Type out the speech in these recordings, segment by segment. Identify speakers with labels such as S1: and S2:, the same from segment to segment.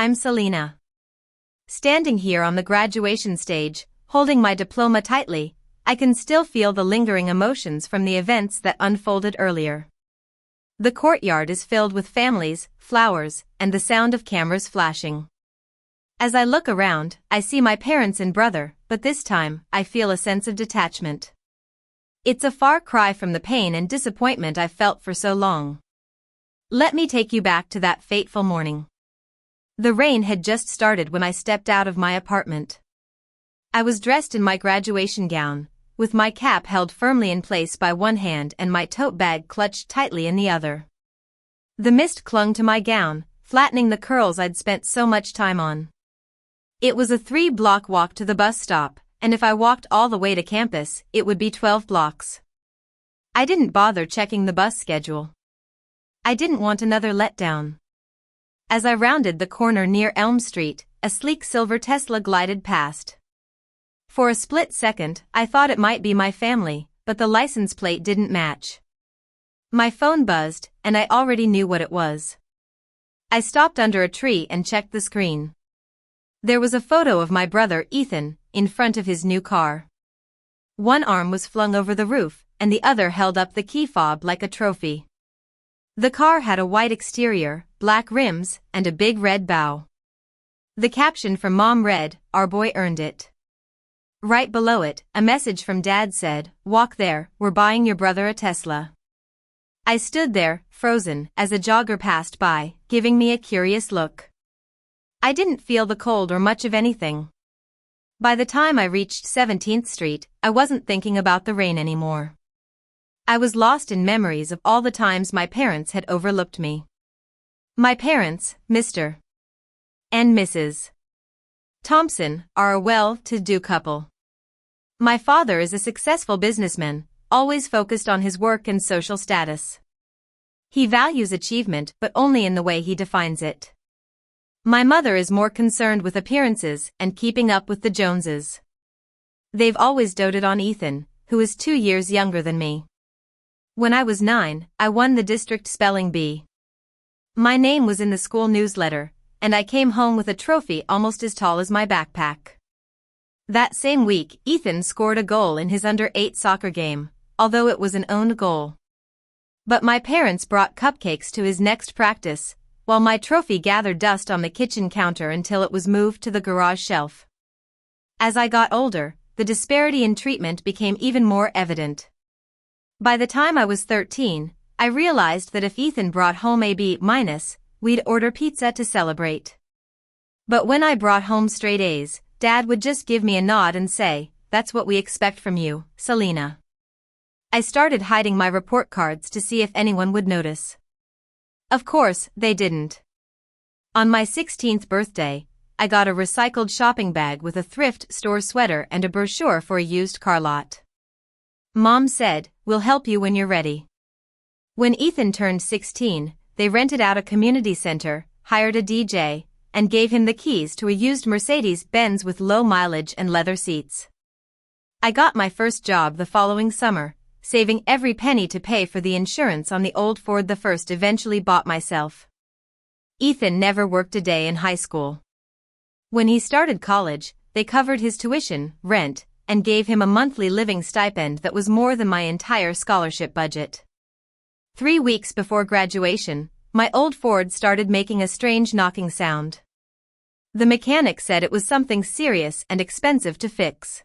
S1: I'm Selena. Standing here on the graduation stage, holding my diploma tightly, I can still feel the lingering emotions from the events that unfolded earlier. The courtyard is filled with families, flowers, and the sound of cameras flashing. As I look around, I see my parents and brother, but this time, I feel a sense of detachment. It's a far cry from the pain and disappointment I've felt for so long. Let me take you back to that fateful morning. The rain had just started when I stepped out of my apartment. I was dressed in my graduation gown, with my cap held firmly in place by one hand and my tote bag clutched tightly in the other. The mist clung to my gown, flattening the curls I'd spent so much time on. It was a 3-block walk to the bus stop, and if I walked all the way to campus, it would be 12 blocks. I didn't bother checking the bus schedule. I didn't want another letdown. As I rounded the corner near Elm Street, a sleek silver Tesla glided past. For a split second, I thought it might be my family, but the license plate didn't match. My phone buzzed, and I already knew what it was. I stopped under a tree and checked the screen. There was a photo of my brother Ethan, in front of his new car. One arm was flung over the roof, and the other held up the key fob like a trophy. The car had a white exterior, black rims, and a big red bow. The caption from Mom read, "Our boy earned it." Right below it, a message from Dad said, "Walk there, we're buying your brother a Tesla." I stood there, frozen, as a jogger passed by, giving me a curious look. I didn't feel the cold or much of anything. By the time I reached 17th Street, I wasn't thinking about the rain anymore. I was lost in memories of all the times my parents had overlooked me. My parents, Mr. and Mrs. Thompson, are a well-to-do couple. My father is a successful businessman, always focused on his work and social status. He values achievement but only in the way he defines it. My mother is more concerned with appearances and keeping up with the Joneses. They've always doted on Ethan, who is 2 years younger than me. When I was 9, I won the district spelling bee. My name was in the school newsletter, and I came home with a trophy almost as tall as my backpack. That same week, Ethan scored a goal in his under-8 soccer game, although it was an owned goal. But my parents brought cupcakes to his next practice, while my trophy gathered dust on the kitchen counter until it was moved to the garage shelf. As I got older, the disparity in treatment became even more evident. By the time I was 13, I realized that if Ethan brought home a B-, we'd order pizza to celebrate. But when I brought home straight A's, Dad would just give me a nod and say, "That's what we expect from you, Selena." I started hiding my report cards to see if anyone would notice. Of course, they didn't. On my 16th birthday, I got a recycled shopping bag with a thrift store sweater and a brochure for a used car lot. Mom said, "We'll help you when you're ready." When Ethan turned 16, they rented out a community center, hired a DJ, and gave him the keys to a used Mercedes-Benz with low mileage and leather seats. I got my first job the following summer, saving every penny to pay for the insurance on the old Ford the first eventually bought myself. Ethan never worked a day in high school. When he started college, they covered his tuition, rent, and gave him a monthly living stipend that was more than my entire scholarship budget. 3 weeks before graduation, my old Ford started making a strange knocking sound. The mechanic said it was something serious and expensive to fix.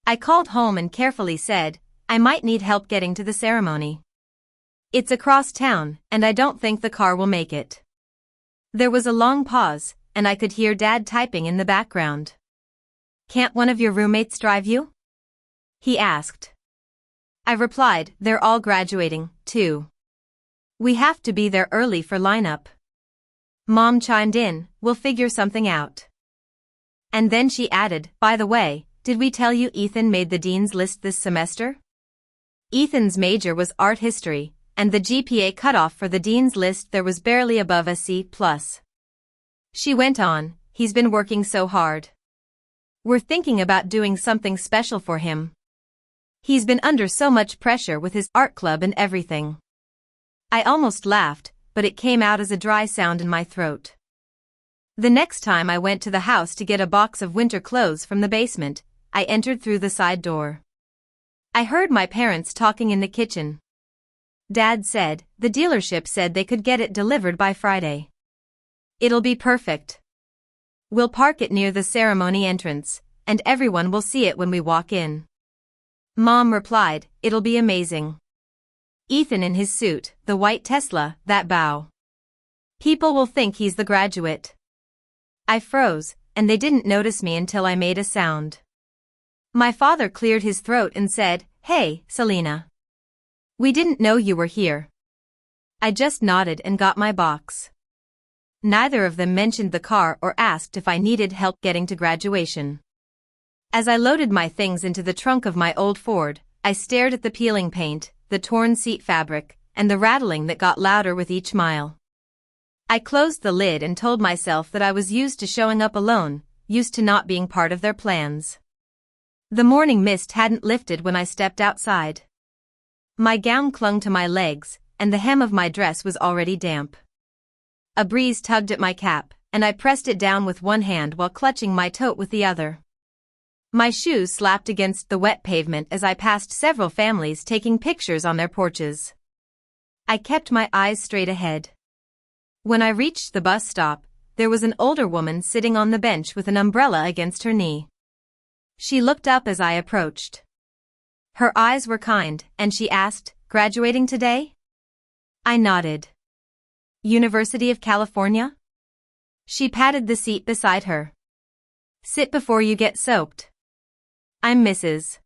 S1: I called home and carefully said, "I might need help getting to the ceremony. It's across town, and I don't think the car will make it." There was a long pause, and I could hear Dad typing in the background. "Can't one of your roommates drive you?" he asked. I replied, "They're all graduating, too. We have to be there early for lineup." Mom chimed in, "We'll figure something out." And then she added, "By the way, did we tell you Ethan made the dean's list this semester?" Ethan's major was art history, and the GPA cutoff for the dean's list there was barely above a C+. She went on, "He's been working so hard. We're thinking about doing something special for him. He's been under so much pressure with his art club and everything." I almost laughed, but it came out as a dry sound in my throat. The next time I went to the house to get a box of winter clothes from the basement, I entered through the side door. I heard my parents talking in the kitchen. Dad said, the dealership said they could get it delivered by Friday. It'll be perfect. We'll park it near the ceremony entrance, and everyone will see it when we walk in. Mom replied, it'll be amazing. Ethan in his suit, the white Tesla, that bow. People will think he's the graduate. I froze, and they didn't notice me until I made a sound. My father cleared his throat and said, Hey, Selena. We didn't know you were here. I just nodded and got my box. Neither of them mentioned the car or asked if I needed help getting to graduation. As I loaded my things into the trunk of my old Ford, I stared at the peeling paint, the torn seat fabric, and the rattling that got louder with each mile. I closed the lid and told myself that I was used to showing up alone, used to not being part of their plans. The morning mist hadn't lifted when I stepped outside. My gown clung to my legs, and the hem of my dress was already damp. A breeze tugged at my cap, and I pressed it down with one hand while clutching my tote with the other. My shoes slapped against the wet pavement as I passed several families taking pictures on their porches. I kept my eyes straight ahead. When I reached the bus stop, there was an older woman sitting on the bench with an umbrella against her knee. She looked up as I approached. Her eyes were kind, and she asked, "Graduating today?" I nodded. "University of California?" She patted the seat beside her. "Sit before you get soaked." "I'm Mrs.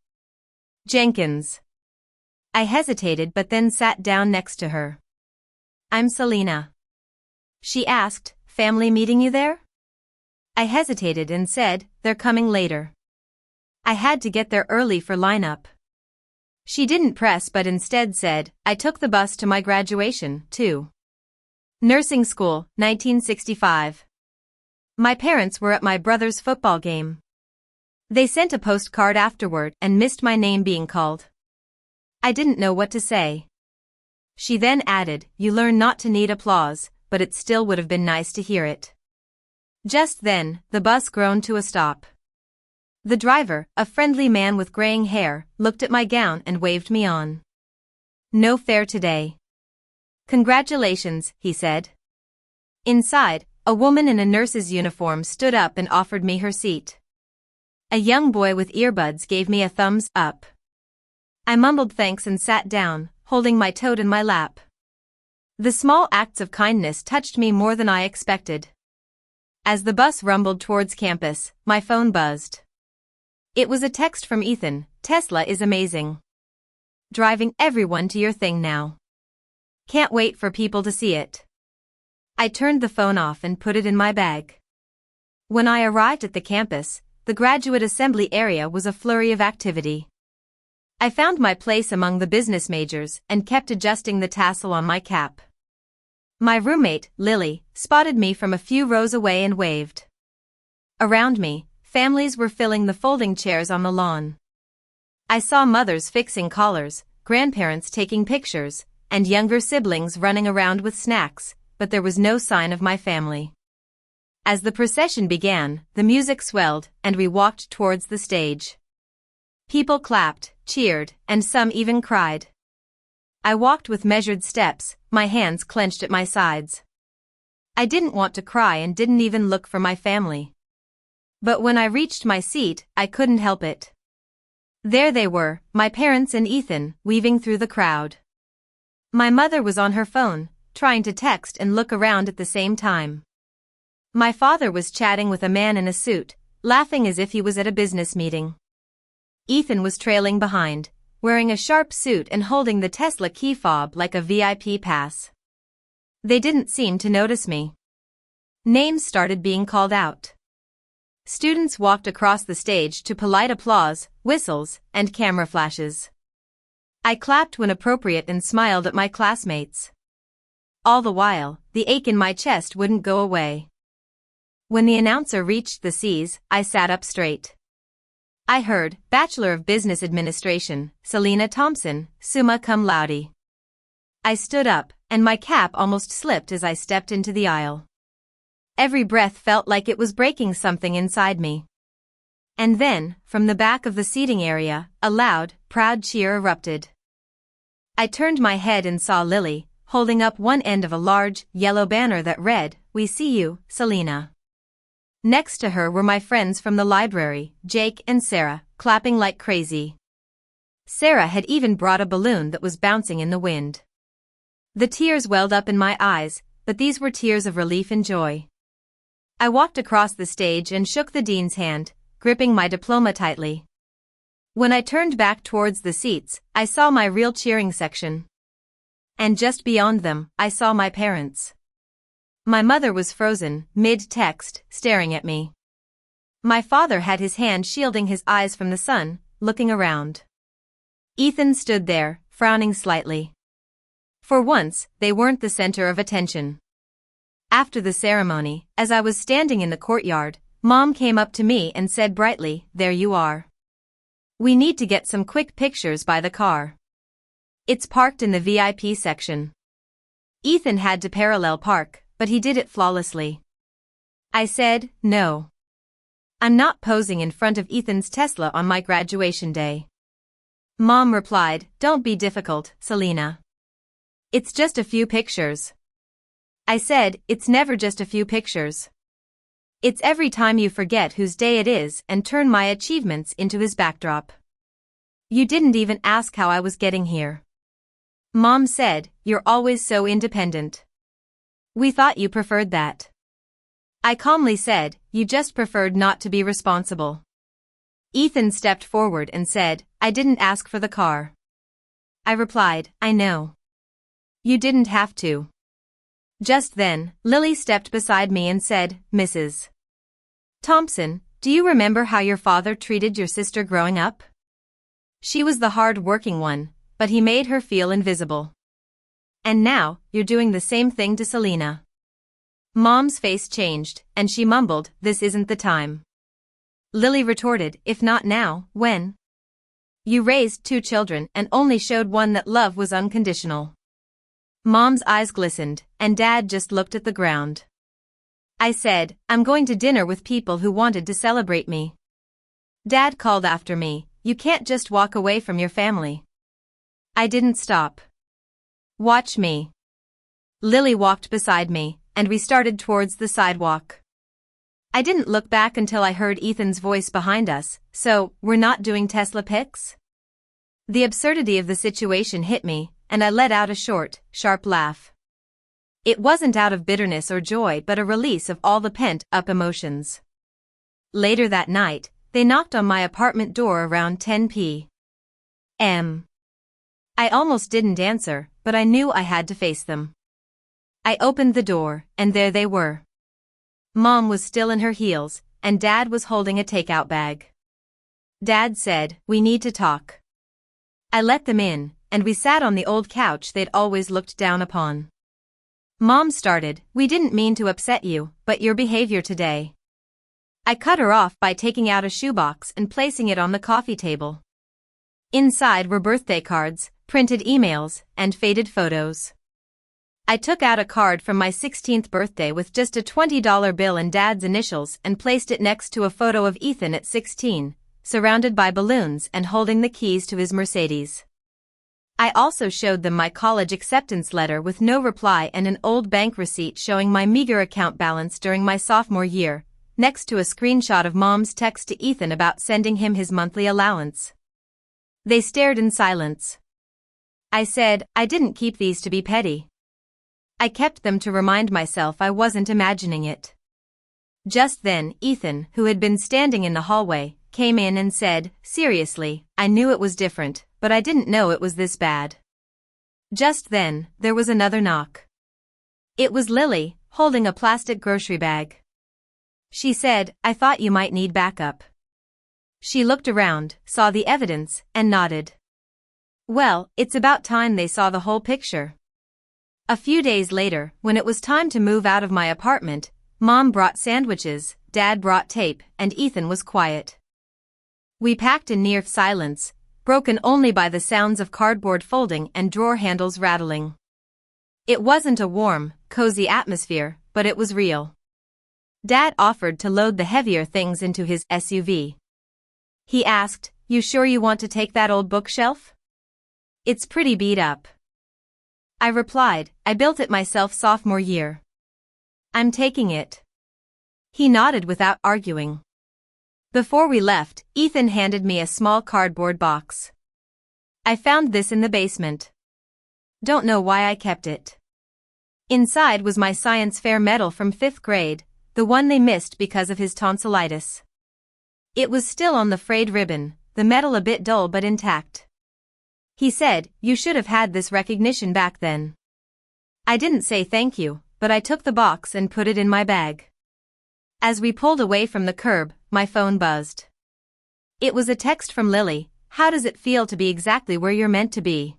S1: Jenkins." I hesitated but then sat down next to her. "I'm Selena." She asked, "Family meeting you there?" I hesitated and said, "They're coming later." I had to get there early for lineup. She didn't press but instead said, "I took the bus to my graduation, too. Nursing school, 1965. My parents were at my brother's football game. They sent a postcard afterward and missed my name being called." I didn't know what to say. She then added, "You learn not to need applause, but it still would have been nice to hear it." Just then, the bus groaned to a stop. The driver, a friendly man with graying hair, looked at my gown and waved me on. "No fare today." "Congratulations," he said. Inside, a woman in a nurse's uniform stood up and offered me her seat. A young boy with earbuds gave me a thumbs up. I mumbled thanks and sat down, holding my tote in my lap. The small acts of kindness touched me more than I expected. As the bus rumbled towards campus, my phone buzzed. It was a text from Ethan. "Tesla is amazing. Driving everyone to your thing now. Can't wait for people to see it." I turned the phone off and put it in my bag. When I arrived at the campus, the graduate assembly area was a flurry of activity. I found my place among the business majors and kept adjusting the tassel on my cap. My roommate, Lily, spotted me from a few rows away and waved. Around me, families were filling the folding chairs on the lawn. I saw mothers fixing collars, grandparents taking pictures, and younger siblings running around with snacks, but there was no sign of my family. As the procession began, the music swelled, and we walked towards the stage. People clapped, cheered, and some even cried. I walked with measured steps, my hands clenched at my sides. I didn't want to cry and didn't even look for my family. But when I reached my seat, I couldn't help it. There they were, my parents and Ethan, weaving through the crowd. My mother was on her phone, trying to text and look around at the same time. My father was chatting with a man in a suit, laughing as if he was at a business meeting. Ethan was trailing behind, wearing a sharp suit and holding the Tesla key fob like a VIP pass. They didn't seem to notice me. Names started being called out. Students walked across the stage to polite applause, whistles, and camera flashes. I clapped when appropriate and smiled at my classmates. All the while, the ache in my chest wouldn't go away. When the announcer reached the C's, I sat up straight. I heard, Bachelor of Business Administration, Selena Thompson, summa cum laude. I stood up, and my cap almost slipped as I stepped into the aisle. Every breath felt like it was breaking something inside me. And then, from the back of the seating area, a loud, proud cheer erupted. I turned my head and saw Lily, holding up one end of a large, yellow banner that read, "We see you, Selena." Next to her were my friends from the library, Jake and Sarah, clapping like crazy. Sarah had even brought a balloon that was bouncing in the wind. The tears welled up in my eyes, but these were tears of relief and joy. I walked across the stage and shook the dean's hand, gripping my diploma tightly. When I turned back towards the seats, I saw my real cheering section. And just beyond them, I saw my parents. My mother was frozen, mid-text, staring at me. My father had his hand shielding his eyes from the sun, looking around. Ethan stood there, frowning slightly. For once, they weren't the center of attention. After the ceremony, as I was standing in the courtyard, Mom came up to me and said brightly, "There you are. We need to get some quick pictures by the car. It's parked in the VIP section." Ethan had to parallel park, but he did it flawlessly. I said, "No. I'm not posing in front of Ethan's Tesla on my graduation day." Mom replied, "Don't be difficult, Selena. It's just a few pictures." I said, "It's never just a few pictures. It's every time you forget whose day it is and turn my achievements into his backdrop. You didn't even ask how I was getting here." Mom said, "You're always so independent. We thought you preferred that." I calmly said, "You just preferred not to be responsible." Ethan stepped forward and said, "I didn't ask for the car." I replied, "I know. You didn't have to." Just then, Lily stepped beside me and said, "Mrs. Thompson, do you remember how your father treated your sister growing up? She was the hard-working one, but he made her feel invisible. And now, you're doing the same thing to Selena." Mom's face changed, and she mumbled, "This isn't the time." Lily retorted, "If not now, when? You raised 2 children and only showed one that love was unconditional." Mom's eyes glistened, and Dad just looked at the ground. I said, "I'm going to dinner with people who wanted to celebrate me." Dad called after me, "You can't just walk away from your family." I didn't stop. "Watch me." Lily walked beside me, and we started towards the sidewalk. I didn't look back until I heard Ethan's voice behind us, "So, we're not doing Tesla pics?" The absurdity of the situation hit me, and I let out a short, sharp laugh. It wasn't out of bitterness or joy but a release of all the pent-up emotions. Later that night, they knocked on my apartment door around 10 p.m. I almost didn't answer, but I knew I had to face them. I opened the door, and there they were. Mom was still in her heels, and Dad was holding a takeout bag. Dad said, "We need to talk." I let them in, and we sat on the old couch they'd always looked down upon. Mom started, "We didn't mean to upset you, but your behavior today." I cut her off by taking out a shoebox and placing it on the coffee table. Inside were birthday cards, printed emails, and faded photos. I took out a card from my 16th birthday with just a $20 bill and Dad's initials and placed it next to a photo of Ethan at 16, surrounded by balloons and holding the keys to his Mercedes. I also showed them my college acceptance letter with no reply and an old bank receipt showing my meager account balance during my sophomore year, next to a screenshot of Mom's text to Ethan about sending him his monthly allowance. They stared in silence. I said, "I didn't keep these to be petty. I kept them to remind myself I wasn't imagining it." Just then, Ethan, who had been standing in the hallway, came in and said, "Seriously, I knew it was different, but I didn't know it was this bad." Just then, there was another knock. It was Lily, holding a plastic grocery bag. She said, "I thought you might need backup." She looked around, saw the evidence, and nodded. Well, it's about time they saw the whole picture. A few days later, when it was time to move out of my apartment, Mom brought sandwiches, Dad brought tape, and Ethan was quiet. We packed in near silence, broken only by the sounds of cardboard folding and drawer handles rattling. It wasn't a warm, cozy atmosphere, but it was real. Dad offered to load the heavier things into his SUV. He asked, "You sure you want to take that old bookshelf? It's pretty beat up." I replied, "I built it myself sophomore year. I'm taking it." He nodded without arguing. Before we left, Ethan handed me a small cardboard box. "I found this in the basement. Don't know why I kept it." Inside was my science fair medal from 5th grade, the one they missed because of his tonsillitis. It was still on the frayed ribbon, the medal a bit dull but intact. He said, "You should have had this recognition back then." I didn't say thank you, but I took the box and put it in my bag. As we pulled away from the curb, my phone buzzed. It was a text from Lily. "How does it feel to be exactly where you're meant to be?"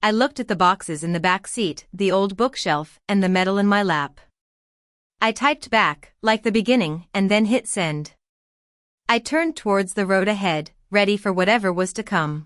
S1: I looked at the boxes in the back seat, the old bookshelf, and the medal in my lap. I typed back, like the beginning, and then hit send. I turned towards the road ahead, ready for whatever was to come.